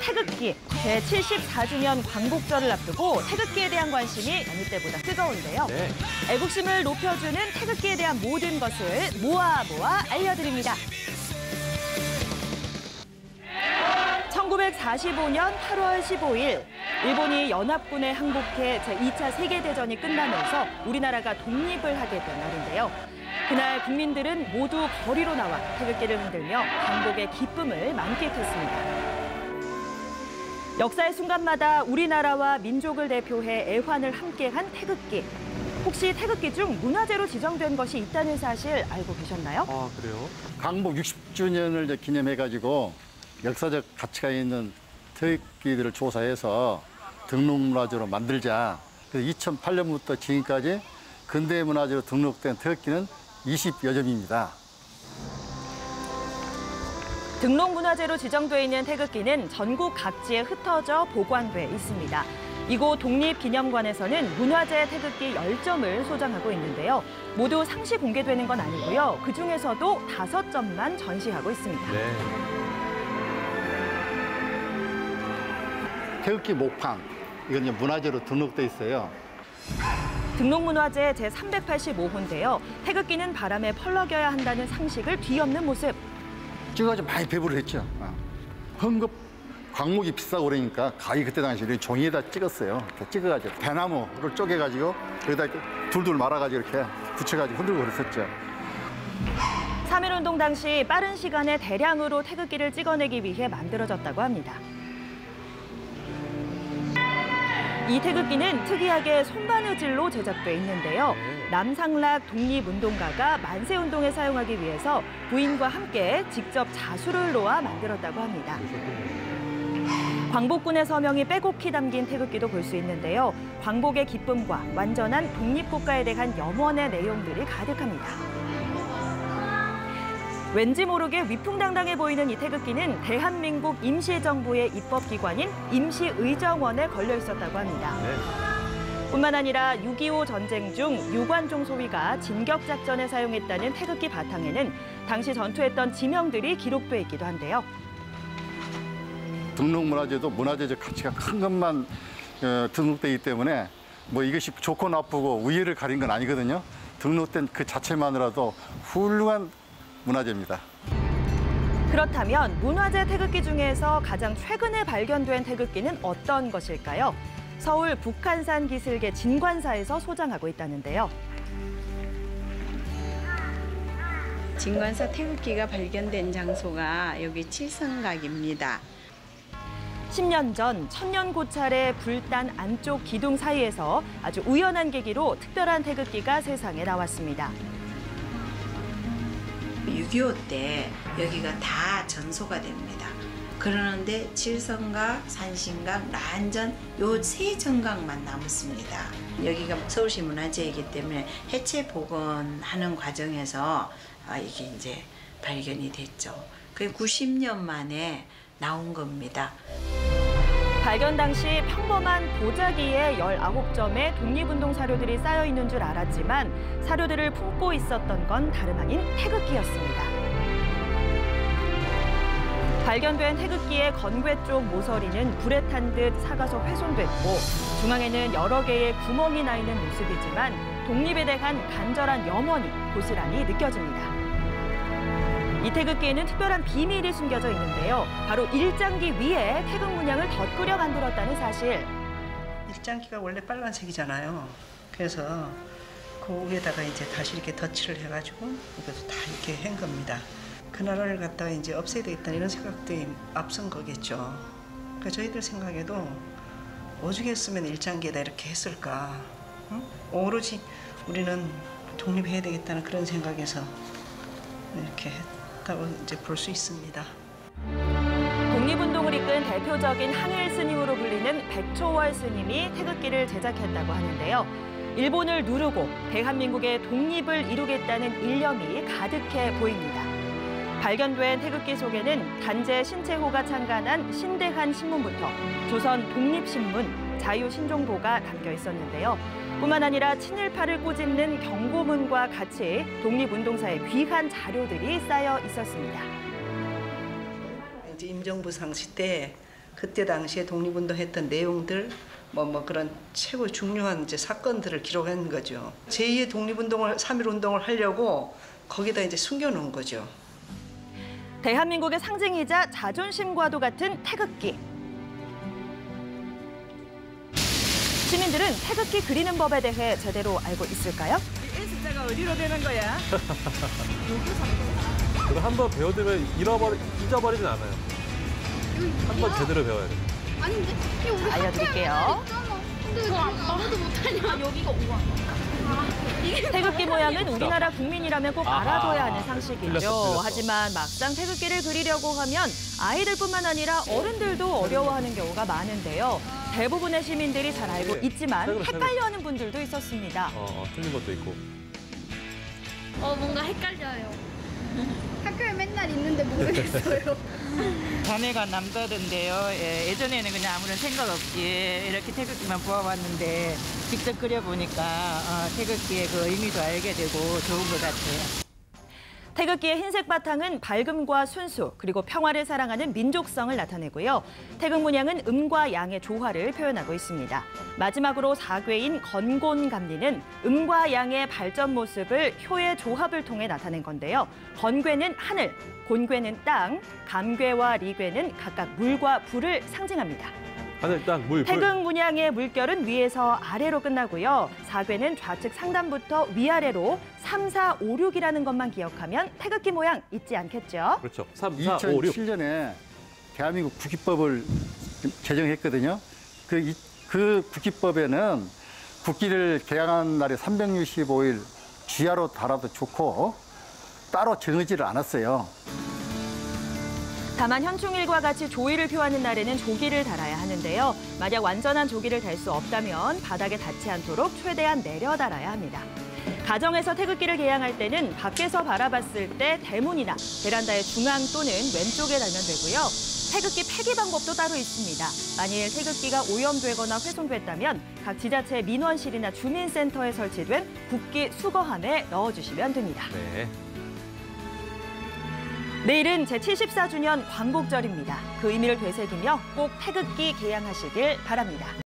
태극기 제74주년 광복절을 앞두고 태극기에 대한 관심이 어느 때보다 뜨거운데요. 네. 애국심을 높여주는 태극기에 대한 모든 것을 모아 알려드립니다. 1945년 8월 15일 일본이 연합군에 항복해 제2차 세계대전이 끝나면서 우리나라가 독립을 하게 된 날인데요. 그날 국민들은 모두 거리로 나와 태극기를 흔들며 광복의 기쁨을 만끽했습니다. 역사의 순간마다 우리나라와 민족을 대표해 애환을 함께한 태극기. 혹시 태극기 중 문화재로 지정된 것이 있다는 사실 알고 계셨나요? 아, 그래요? 광복 60주년을 이제 기념해가지고 역사적 가치가 있는 태극기들을 조사해서 등록문화재로 만들자. 그래서 2008년부터 지금까지 근대문화재로 등록된 태극기는 20여 점입니다. 등록문화재로 지정돼 있는 태극기는 전국 각지에 흩어져 보관돼 있습니다. 이곳 독립기념관에서는 문화재 태극기 10점을 소장하고 있는데요. 모두 상시 공개되는 건 아니고요. 그중에서도 5점만 전시하고 있습니다. 네. 태극기 목판, 이건 이제 문화재로 등록돼 있어요. 등록문화재 제385호인데요. 태극기는 바람에 펄럭여야 한다는 상식을 뒤엎는 모습. 찍어가지고 많이 배부를 했죠. 헌금 광목이 비싸고 그러니까 가히 그때 당시에 종이에다 찍었어요. 이렇게 찍어가지고 대나무를 쪼개가지고 여기다 이렇게 둘둘 말아가지고 이렇게 붙여가지고 흔들고 그랬었죠. 3.1운동 당시 빠른 시간에 대량으로 태극기를 찍어내기 위해 만들어졌다고 합니다. 이 태극기는 특이하게 손바느질로 제작돼 있는데요. 남상락 독립운동가가 만세운동에 사용하기 위해서 부인과 함께 직접 자수를 놓아 만들었다고 합니다. 광복군의 서명이 빼곡히 담긴 태극기도 볼 수 있는데요. 광복의 기쁨과 완전한 독립국가에 대한 염원의 내용들이 가득합니다. 왠지 모르게 위풍당당해 보이는 이 태극기는 대한민국 임시정부의 입법기관인 임시의정원에 걸려 있었다고 합니다. 네. 뿐만 아니라 6.25 전쟁 중 유관종 소위가 진격작전에 사용했다는 태극기 바탕에는 당시 전투했던 지명들이 기록돼 있기도 한데요. 등록문화재도 문화재적 가치가 큰 것만 등록돼 있기 때문에 뭐 이것이 좋고 나쁘고 우위를 가린 건 아니거든요. 등록된 그 자체만으로도 훌륭한 문화재입니다. 그렇다면 문화재 태극기 중에서 가장 최근에 발견된 태극기는 어떤 것일까요? 서울 북한산 기슭의 진관사에서 소장하고 있다는데요. 진관사 태극기가 발견된 장소가 여기 칠성각입니다. 10년 전 천년고찰의 불단 안쪽 기둥 사이에서 아주 우연한 계기로 특별한 태극기가 세상에 나왔습니다. 6.25 때 여기가 다 전소가 됩니다. 그러는데 칠성각, 산신각, 란전 요 세 정각만 남았습니다. 여기가 서울시 문화재이기 때문에 해체 복원하는 과정에서 이게 이제 발견이 됐죠. 그게 90년 만에 나온 겁니다. 발견 당시 평범한 도자기에 19점의 독립운동 사료들이 쌓여 있는 줄 알았지만 사료들을 품고 있었던 건 다름 아닌 태극기였습니다. 발견된 태극기의 건괴 쪽 모서리는 불에 탄 듯 사가서 훼손됐고 중앙에는 여러 개의 구멍이 나 있는 모습이지만 독립에 대한 간절한 염원이 고스란히 느껴집니다. 이 태극기에는 특별한 비밀이 숨겨져 있는데요. 바로 일장기 위에 태극 문양을 덧그려 만들었다는 사실. 일장기가 원래 빨간색이잖아요. 그래서 그 위에다가 이제 다시 이렇게 덧칠을 해가지고 이것도 다 이렇게 한 겁니다. 그 나라를 갖다가 이제 없애야 되겠다 이런 생각들이 앞선 거겠죠. 그러니까 저희들 생각에도 오죽했으면 일장기에다 이렇게 했을까. 응? 오로지 우리는 독립해야 되겠다는 그런 생각에서 이렇게 했다고 이제 볼 수 있습니다. 독립운동을 이끈 대표적인 항일 스님으로 불리는 백초월 스님이 태극기를 제작했다고 하는데요. 일본을 누르고 대한민국의 독립을 이루겠다는 일념이 가득해 보입니다. 발견된 태극기 속에는 단재 신채호가 창간한 신대한 신문부터 조선 독립신문, 자유신종보가 담겨 있었는데요. 뿐만 아니라 친일파를 꼬집는 경고문과 같이 독립운동사의 귀한 자료들이 쌓여 있었습니다. 이제 임정부 상시 때 그때 당시에 독립운동했던 내용들 뭐 그런 최고 중요한 이제 사건들을 기록한 거죠. 제2의 독립운동을 3.1운동을 하려고 거기다 이제 숨겨놓은 거죠. 대한민국의 상징이자 자존심과도 같은 태극기. 시민들은 태극기 그리는 법에 대해 제대로 알고 있을까요? 이 숫자가 어디로 되는 거야? 그거 한번 배워두면 잊어버리진 않아요. 한번 제대로 배워야 돼. 아닌데? 이게 우리 알려드릴게요. 학교에 근데 저 아무도 못하냐? 여기가 5번. 태극기 모양은 우리나라 국민이라면 꼭 알아둬야 하는 상식이죠. 틀렸어. 하지만 막상 태극기를 그리려고 하면 아이들뿐만 아니라 어른들도 어려워하는 경우가 많은데요. 대부분의 시민들이 잘 알고 있지만 헷갈려하는 분들도 있었습니다. 틀린 것도 있고. 뭔가 헷갈려요. 학교에 맨날 있는데 모르겠어요. 자네가 남다른데요. 예전에는 그냥 아무런 생각 없이 이렇게 태극기만 보아왔는데 직접 그려보니까 태극기의 그 의미도 알게 되고 좋은 것 같아요. 태극기의 흰색 바탕은 밝음과 순수, 그리고 평화를 사랑하는 민족성을 나타내고요. 태극 문양은 음과 양의 조화를 표현하고 있습니다. 마지막으로 사괴인 건곤감리는 음과 양의 발전 모습을 효의 조합을 통해 나타낸 건데요. 건괴는 하늘, 곤괴는 땅, 감괴와 리괴는 각각 물과 불을 상징합니다. 하늘, 땅, 물, 불. 태극 문양의 물결은 위에서 아래로 끝나고요. 사괴는 좌측 상단부터 위아래로 3, 4, 5, 6이라는 것만 기억하면 태극기 모양 잊지 않겠죠? 그렇죠. 3, 4, 5, 6. 2007년에 대한민국 국기법을 제정했거든요. 그 국기법에는 국기를 개항한 날이 365일 주야로 달아도 좋고 따로 정하지를 않았어요. 다만 현충일과 같이 조의를 표하는 날에는 조기를 달아야 하는데요. 만약 완전한 조기를 달 수 없다면 바닥에 닿지 않도록 최대한 내려 달아야 합니다. 가정에서 태극기를 개양할 때는 밖에서 바라봤을 때 대문이나 베란다의 중앙 또는 왼쪽에 달면 되고요. 태극기 폐기 방법도 따로 있습니다. 만일 태극기가 오염되거나 훼손됐다면 각 지자체 민원실이나 주민센터에 설치된 국기 수거함에 넣어주시면 됩니다. 네. 내일은 제74주년 광복절입니다. 그 의미를 되새기며 꼭 태극기 개양하시길 바랍니다.